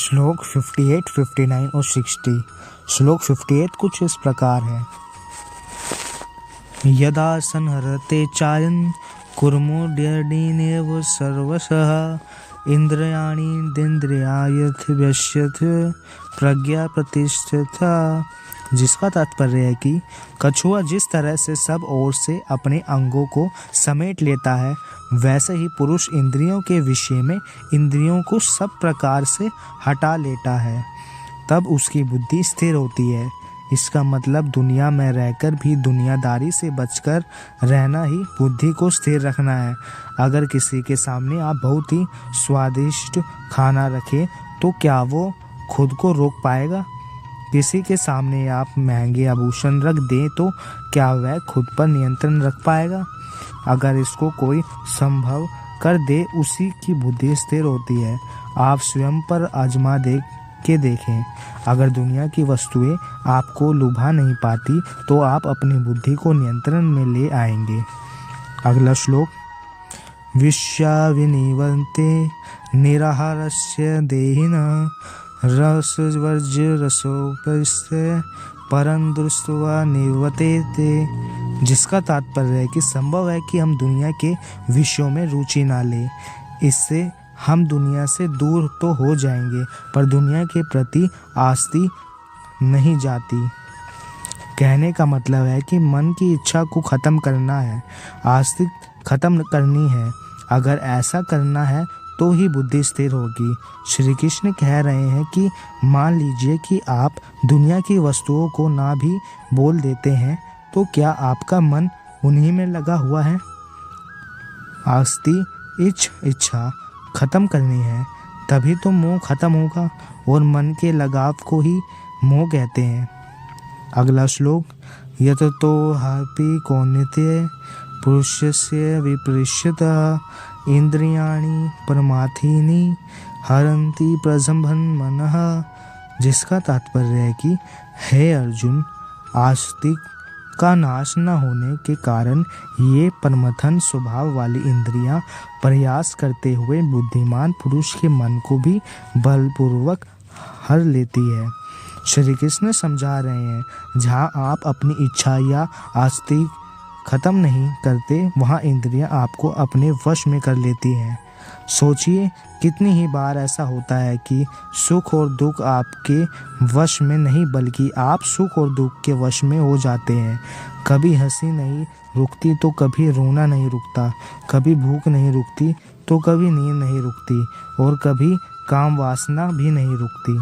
श्लोक 58, 59 और 60। श्लोक 58 कुछ इस प्रकार है। यदा संहरते चायं कुर्मोद्यर्णिनेव सर्वशः इंद्रियाणीन्द्रियार्थव्यस्यथ प्रज्ञा प्रतिष्ठिता। जिसका तात्पर्य है कि कछुआ जिस तरह से सब ओर से अपने अंगों को समेट लेता है, वैसे ही पुरुष इंद्रियों के विषय में इंद्रियों को सब प्रकार से हटा लेता है, तब उसकी बुद्धि स्थिर होती है। इसका मतलब दुनिया में रहकर भी दुनियादारी से बचकर रहना ही बुद्धि को स्थिर रखना है। अगर किसी के सामने आप बहुत ही स्वादिष्ट खाना रखें तो क्या वो खुद को रोक पाएगा? किसी के सामने आप महंगे आभूषण रख दें तो क्या वह खुद पर नियंत्रण रख पाएगा? अगर इसको कोई संभव कर दे, उसी की बुद्धि स्थिर होती है। आप स्वयं पर आजमा के देखें। अगर दुनिया की वस्तुएं आपको लुभा नहीं पाती तो आप अपनी बुद्धि को नियंत्रण में ले आएंगे। अगला श्लोक। विश्याविनिवन्ते निराहारस्य देहिनः रसवर्ज्य रसोपस्य परं दृष्ट्वा निवर्तेते। जिसका तात्पर्य है कि संभव है कि हम दुनिया के विषयों में रुचि ना लें, इससे हम दुनिया से दूर तो हो जाएंगे पर दुनिया के प्रति आसक्ति नहीं जाती। कहने का मतलब है कि मन की इच्छा को ख़त्म करना है, आसक्ति ख़त्म करनी है। अगर ऐसा करना है तो ही बुद्धि स्थिर होगी। श्री कृष्ण कह रहे हैं कि मान लीजिए कि आप दुनिया की वस्तुओं को ना भी बोल देते हैं, तो क्या आपका मन उन्हीं में लगा हुआ है? आसक्ति इच्छा खत्म करनी है, तभी तो मोह खत्म होगा, और मन के लगाव को ही मोह कहते हैं। अगला श्लोक। यततो हापि कौन्तेय पुरुषस्य विपरीश्यतः इंद्रियाणि परमार्थीनि हरन्ति प्रजम्भन मनः। जिसका तात्पर्य है कि हे अर्जुन, आसक्ति का नाश न होने के कारण ये परमथन स्वभाव वाली इंद्रियां प्रयास करते हुए बुद्धिमान पुरुष के मन को भी बलपूर्वक हर लेती है। श्री कृष्ण समझा रहे हैं, जहाँ आप अपनी इच्छा या आसक्ति खत्म नहीं करते, वहाँ इंद्रियां आपको अपने वश में कर लेती हैं। सोचिए कितनी ही बार ऐसा होता है कि सुख और दुख आपके वश में नहीं, बल्कि आप सुख और दुख के वश में हो जाते हैं। कभी हंसी नहीं रुकती तो कभी रोना नहीं रुकता, कभी भूख नहीं रुकती तो कभी नींद नहीं रुकती, और कभी काम वासना भी नहीं रुकती।